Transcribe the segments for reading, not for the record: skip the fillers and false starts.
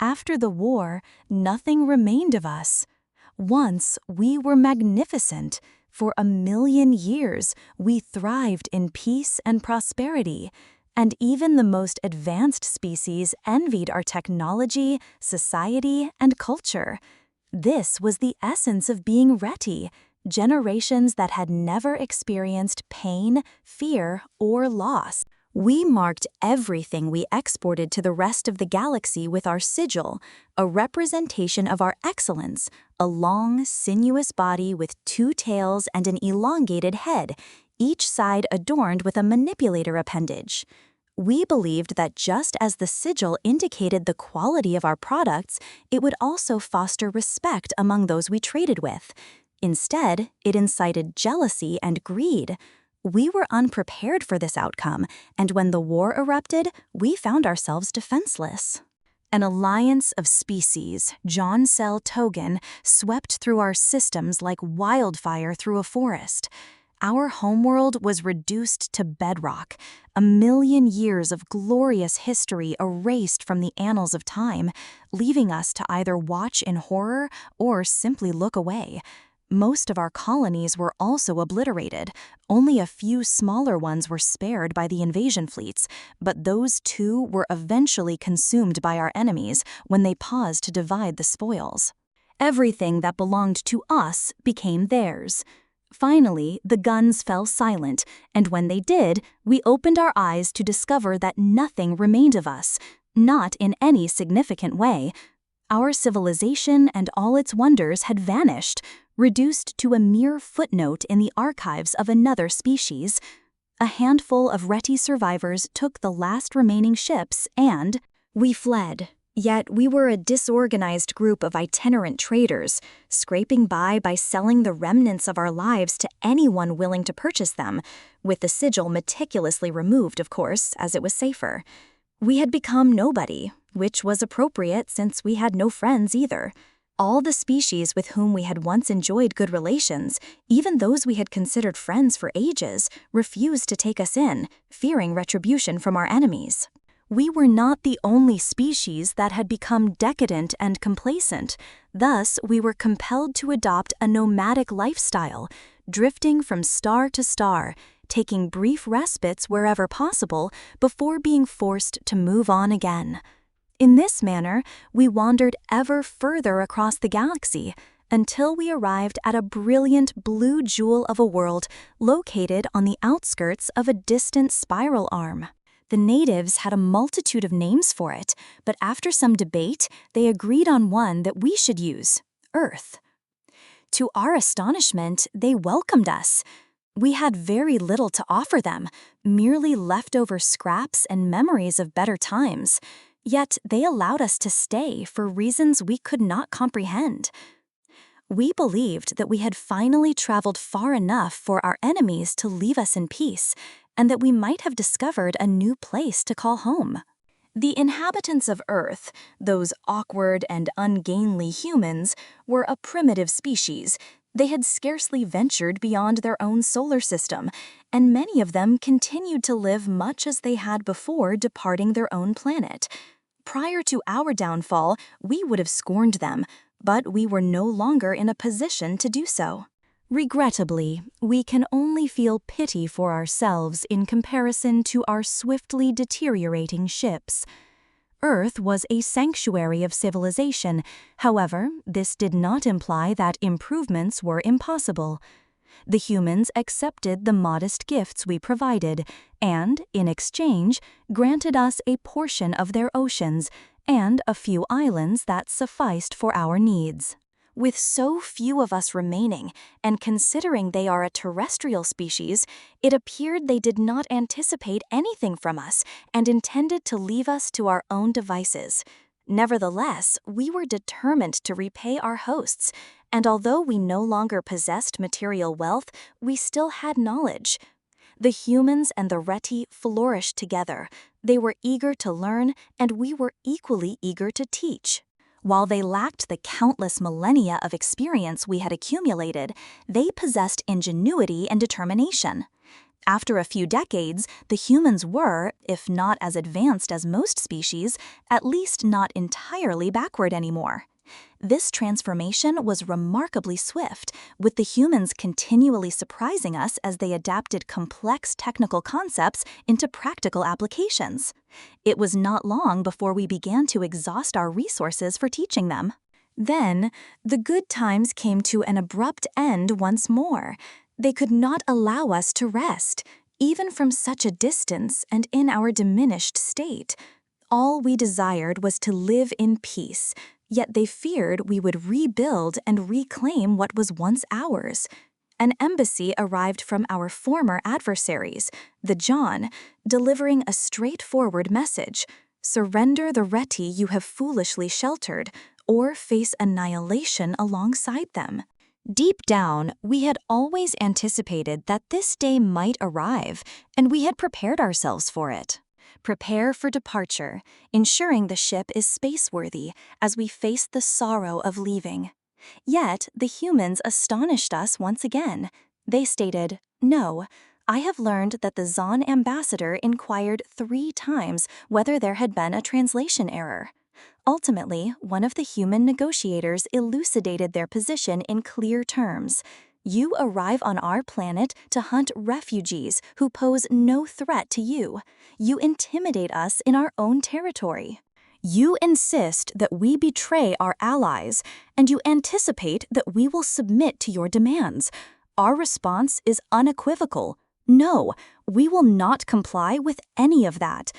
After the war, nothing remained of us. Once we were magnificent. For 1,000,000 years, we thrived in peace and prosperity, and even the most advanced species envied our technology, society, and culture. This was the essence of being Reti, generations that had never experienced pain, fear, or loss. We marked everything we exported to the rest of the galaxy with our sigil, a representation of our excellence, a long, sinuous body with 2 tails and an elongated head, each side adorned with a manipulator appendage. We believed that just as the sigil indicated the quality of our products, it would also foster respect among those we traded with. Instead, it incited jealousy and greed. We were unprepared for this outcome, and when the war erupted, we found ourselves defenseless. An alliance of species, John Cell Togan, swept through our systems like wildfire through a forest. Our homeworld was reduced to bedrock, 1,000,000 years of glorious history erased from the annals of time, leaving us to either watch in horror or simply look away. Most of our colonies were also obliterated. Only a few smaller ones were spared by the invasion fleets, but those too were eventually consumed by our enemies when they paused to divide the spoils. Everything that belonged to us became theirs. Finally, the guns fell silent, and when they did, we opened our eyes to discover that nothing remained of us, not in any significant way. Our civilization and all its wonders had vanished, reduced to a mere footnote in the archives of another species. A handful of Reti survivors took the last remaining ships and we fled. Yet we were a disorganized group of itinerant traders, scraping by selling the remnants of our lives to anyone willing to purchase them, with the sigil meticulously removed, of course, as it was safer. We had become nobody, which was appropriate since we had no friends either. All the species with whom we had once enjoyed good relations, even those we had considered friends for ages, refused to take us in, fearing retribution from our enemies. We were not the only species that had become decadent and complacent. Thus, we were compelled to adopt a nomadic lifestyle, drifting from star to star, taking brief respites wherever possible before being forced to move on again. In this manner, we wandered ever further across the galaxy until we arrived at a brilliant blue jewel of a world located on the outskirts of a distant spiral arm. The natives had a multitude of names for it, but after some debate, they agreed on one that we should use: Earth. To our astonishment, they welcomed us. We had very little to offer them, merely leftover scraps and memories of better times. Yet they allowed us to stay for reasons we could not comprehend. We believed that we had finally traveled far enough for our enemies to leave us in peace, and that we might have discovered a new place to call home. The inhabitants of Earth, those awkward and ungainly humans, were a primitive species. They had scarcely ventured beyond their own solar system, and many of them continued to live much as they had before departing their own planet. Prior to our downfall, we would have scorned them, but we were no longer in a position to do so. Regrettably, we can only feel pity for ourselves in comparison to our swiftly deteriorating ships. Earth was a sanctuary of civilization. However, this did not imply that improvements were impossible. The humans accepted the modest gifts we provided and, in exchange, granted us a portion of their oceans and a few islands that sufficed for our needs. With so few of us remaining, and considering they are a terrestrial species, it appeared they did not anticipate anything from us and intended to leave us to our own devices. Nevertheless, we were determined to repay our hosts, and although we no longer possessed material wealth, we still had knowledge. The humans and the Reti flourished together. They were eager to learn, and we were equally eager to teach. While they lacked the countless millennia of experience we had accumulated, they possessed ingenuity and determination. After a few decades, the humans were, if not as advanced as most species, at least not entirely backward anymore. This transformation was remarkably swift, with the humans continually surprising us as they adapted complex technical concepts into practical applications. It was not long before we began to exhaust our resources for teaching them. Then, the good times came to an abrupt end once more. They could not allow us to rest, even from such a distance and in our diminished state. All we desired was to live in peace, yet they feared we would rebuild and reclaim what was once ours. An embassy arrived from our former adversaries, the John, delivering a straightforward message: surrender the Reti you have foolishly sheltered, or face annihilation alongside them. Deep down, we had always anticipated that this day might arrive, and we had prepared ourselves for it. Prepare for departure, ensuring the ship is spaceworthy as we face the sorrow of leaving. Yet, the humans astonished us once again. They stated, "No, I have learned that the Zon ambassador inquired 3 times whether there had been a translation error." Ultimately, one of the human negotiators elucidated their position in clear terms. You arrive on our planet to hunt refugees who pose no threat to you. You intimidate us in our own territory. You insist that we betray our allies, and you anticipate that we will submit to your demands. Our response is unequivocal. No, we will not comply with any of that.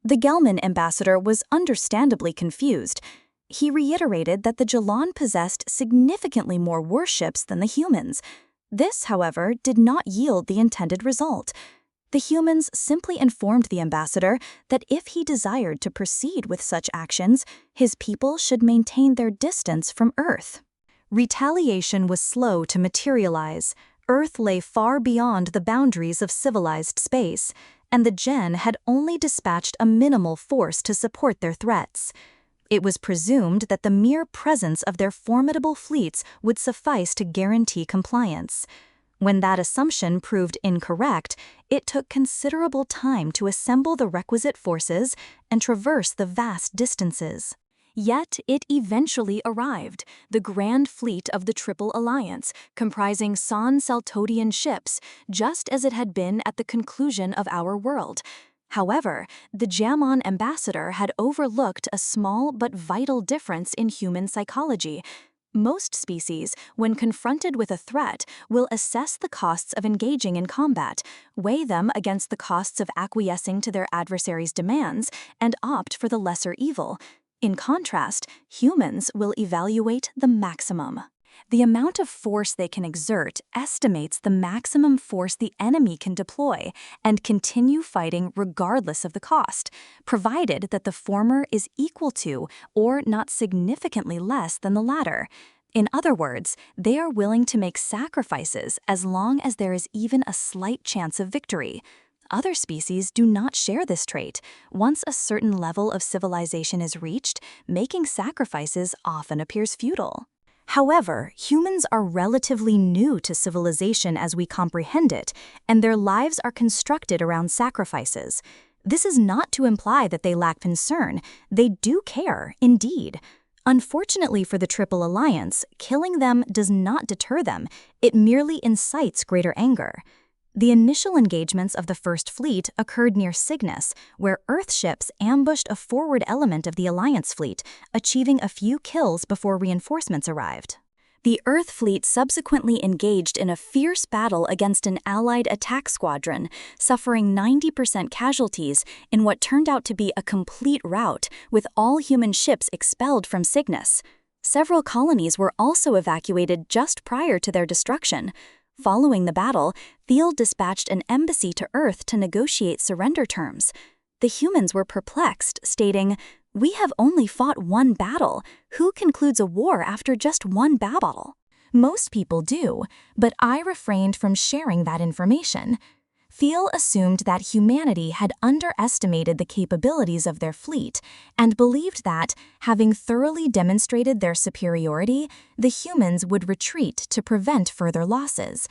The Gelman ambassador was understandably confused. He reiterated that the Jalan possessed significantly more warships than the humans. This, however, did not yield the intended result. The humans simply informed the ambassador that if he desired to proceed with such actions, his people should maintain their distance from Earth. Retaliation was slow to materialize. Earth lay far beyond the boundaries of civilized space, and the Gen had only dispatched a minimal force to support their threats. It was presumed that the mere presence of their formidable fleets would suffice to guarantee compliance. When that assumption proved incorrect, it took considerable time to assemble the requisite forces and traverse the vast distances. Yet it eventually arrived, the grand fleet of the Triple Alliance, comprising San-Saltodian ships, just as it had been at the conclusion of our world. However, the Jamon ambassador had overlooked a small but vital difference in human psychology. Most species, when confronted with a threat, will assess the costs of engaging in combat, weigh them against the costs of acquiescing to their adversary's demands, and opt for the lesser evil. In contrast, humans will evaluate the maximum. The amount of force they can exert estimates the maximum force the enemy can deploy and continue fighting regardless of the cost, provided that the former is equal to or not significantly less than the latter. In other words, they are willing to make sacrifices as long as there is even a slight chance of victory. Other species do not share this trait. Once a certain level of civilization is reached, making sacrifices often appears futile. However, humans are relatively new to civilization as we comprehend it, and their lives are constructed around sacrifices. This is not to imply that they lack concern. They do care, indeed. Unfortunately for the Triple Alliance, killing them does not deter them. It merely incites greater anger. The initial engagements of the First Fleet occurred near Cygnus, where Earth ships ambushed a forward element of the Alliance fleet, achieving a few kills before reinforcements arrived. The Earth fleet subsequently engaged in a fierce battle against an Allied attack squadron, suffering 90% casualties in what turned out to be a complete rout, with all human ships expelled from Cygnus. Several colonies were also evacuated just prior to their destruction. Following the battle, Thiel dispatched an embassy to Earth to negotiate surrender terms. The humans were perplexed, stating, "We have only fought one battle. Who concludes a war after just one battle?" Most people do, but I refrained from sharing that information. Thiel assumed that humanity had underestimated the capabilities of their fleet and believed that, having thoroughly demonstrated their superiority, the humans would retreat to prevent further losses.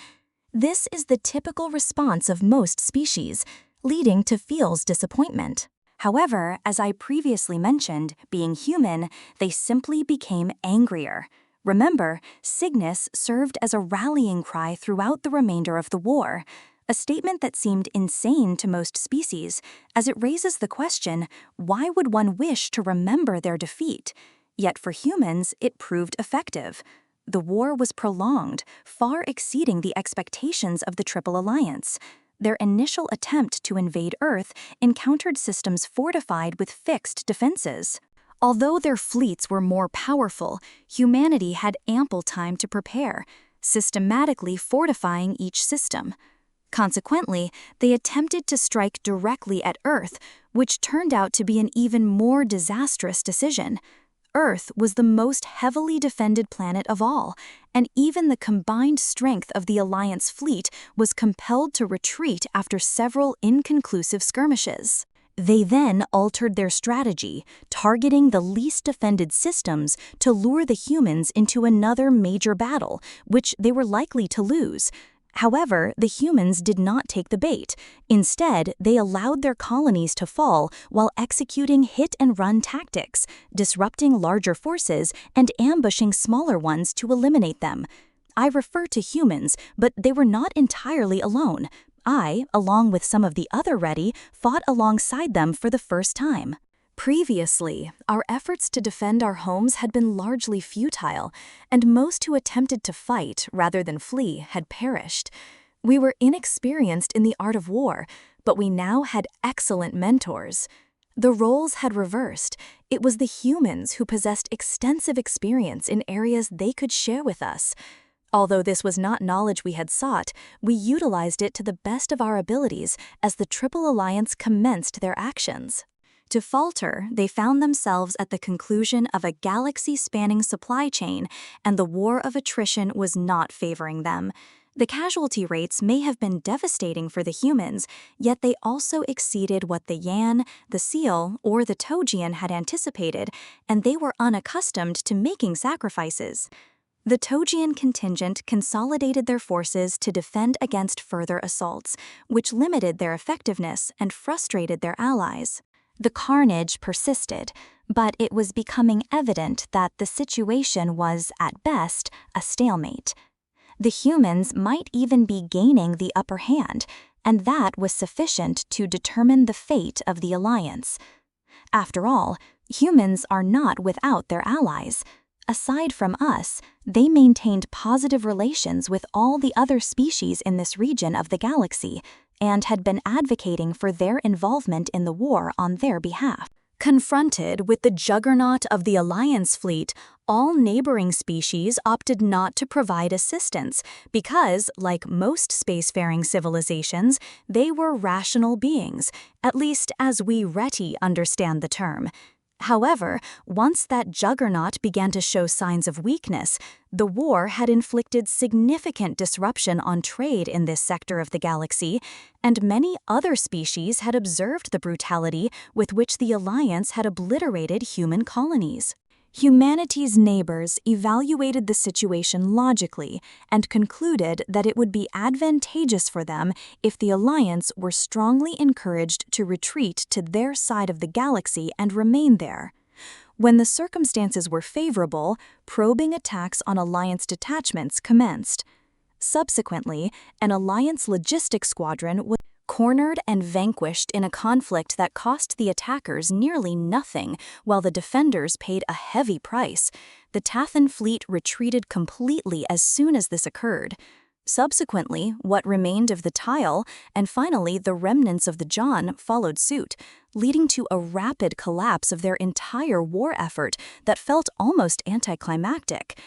This is the typical response of most species, leading to feels disappointment. However, as I previously mentioned, being human, they simply became angrier. Remember, Cygnus served as a rallying cry throughout the remainder of the war, a statement that seemed insane to most species, as it raises the question, why would one wish to remember their defeat? Yet for humans, it proved effective. The war was prolonged, far exceeding the expectations of the Triple Alliance. Their initial attempt to invade Earth encountered systems fortified with fixed defenses. Although their fleets were more powerful, humanity had ample time to prepare, systematically fortifying each system. Consequently, they attempted to strike directly at Earth, which turned out to be an even more disastrous decision. Earth was the most heavily defended planet of all, and even the combined strength of the Alliance fleet was compelled to retreat after several inconclusive skirmishes. They then altered their strategy, targeting the least defended systems to lure the humans into another major battle, which they were likely to lose. However, the humans did not take the bait. Instead, they allowed their colonies to fall while executing hit-and-run tactics, disrupting larger forces and ambushing smaller ones to eliminate them. I refer to humans, but they were not entirely alone. I, along with some of the other Ready, fought alongside them for the first time. Previously, our efforts to defend our homes had been largely futile, and most who attempted to fight rather than flee had perished. We were inexperienced in the art of war, but we now had excellent mentors. The roles had reversed. It was the humans who possessed extensive experience in areas they could share with us. Although this was not knowledge we had sought, we utilized it to the best of our abilities as the Triple Alliance commenced their actions. To falter, they found themselves at the conclusion of a galaxy-spanning supply chain, and the war of attrition was not favoring them. The casualty rates may have been devastating for the humans, yet they also exceeded what the Yan, the Seal, or the Togian had anticipated, and they were unaccustomed to making sacrifices. The Togian contingent consolidated their forces to defend against further assaults, which limited their effectiveness and frustrated their allies. The carnage persisted, but it was becoming evident that the situation was, at best, a stalemate. The humans might even be gaining the upper hand, and that was sufficient to determine the fate of the alliance. After all, humans are not without their allies. Aside from us, they maintained positive relations with all the other species in this region of the galaxy, and had been advocating for their involvement in the war on their behalf. Confronted with the juggernaut of the Alliance fleet, all neighboring species opted not to provide assistance because, like most spacefaring civilizations, they were rational beings, at least as we Reti understand the term. However, once that juggernaut began to show signs of weakness, the war had inflicted significant disruption on trade in this sector of the galaxy, and many other species had observed the brutality with which the Alliance had obliterated human colonies. Humanity's neighbors evaluated the situation logically and concluded that it would be advantageous for them if the Alliance were strongly encouraged to retreat to their side of the galaxy and remain there. When the circumstances were favorable, probing attacks on Alliance detachments commenced. Subsequently, an Alliance logistics squadron was cornered and vanquished in a conflict that cost the attackers nearly nothing, while the defenders paid a heavy price. The Tathan fleet retreated completely as soon as this occurred. Subsequently, what remained of the Tile, and finally the remnants of the John, followed suit, leading to a rapid collapse of their entire war effort that felt almost anticlimactic.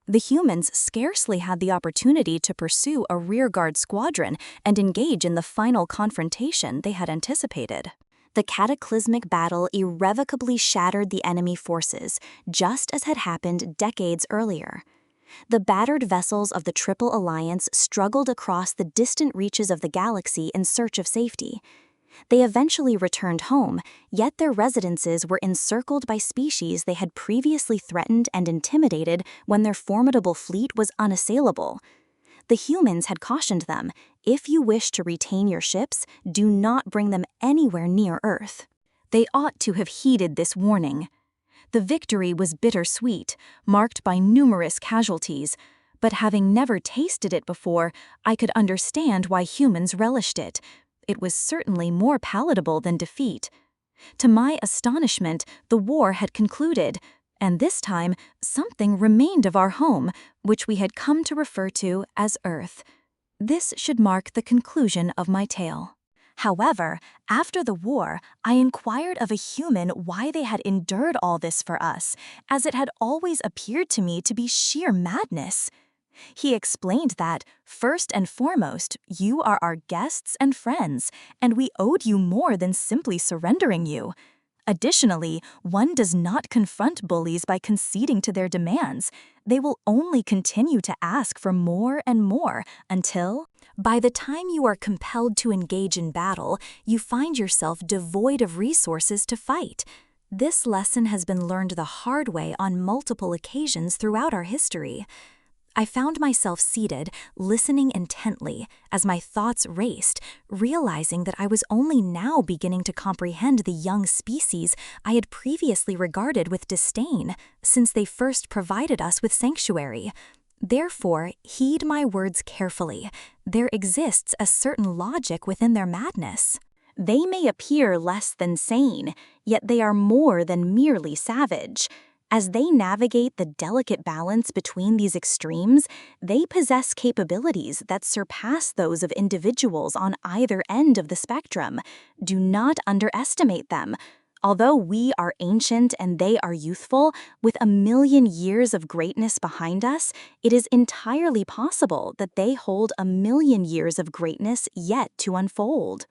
The humans scarcely had the opportunity to pursue a rearguard squadron and engage in the final confrontation they had anticipated. The cataclysmic battle irrevocably shattered the enemy forces, just as had happened decades earlier. The battered vessels of the Triple Alliance struggled across the distant reaches of the galaxy in search of safety. They eventually returned home, yet their residences were encircled by species they had previously threatened and intimidated when their formidable fleet was unassailable. The humans had cautioned them, if you wish to retain your ships, do not bring them anywhere near Earth. They ought to have heeded this warning. The victory was bittersweet, marked by numerous casualties, but having never tasted it before, I could understand why humans relished it. It was certainly more palatable than defeat. To my astonishment, the war had concluded, and this time something remained of our home, which we had come to refer to as Earth. This should mark the conclusion of my tale. However, after the war, I inquired of a human why they had endured all this for us, as it had always appeared to me to be sheer madness. He explained that, first and foremost, you are our guests and friends, and we owed you more than simply surrendering you. Additionally, one does not confront bullies by conceding to their demands. They will only continue to ask for more and more until, by the time you are compelled to engage in battle, you find yourself devoid of resources to fight. This lesson has been learned the hard way on multiple occasions throughout our history. I found myself seated, listening intently, as my thoughts raced, realizing that I was only now beginning to comprehend the young species I had previously regarded with disdain, since they first provided us with sanctuary. Therefore, heed my words carefully. There exists a certain logic within their madness. They may appear less than sane, yet they are more than merely savage. As they navigate the delicate balance between these extremes, they possess capabilities that surpass those of individuals on either end of the spectrum. Do not underestimate them. Although we are ancient and they are youthful, with 1,000,000 years of greatness behind us, it is entirely possible that they hold 1,000,000 years of greatness yet to unfold.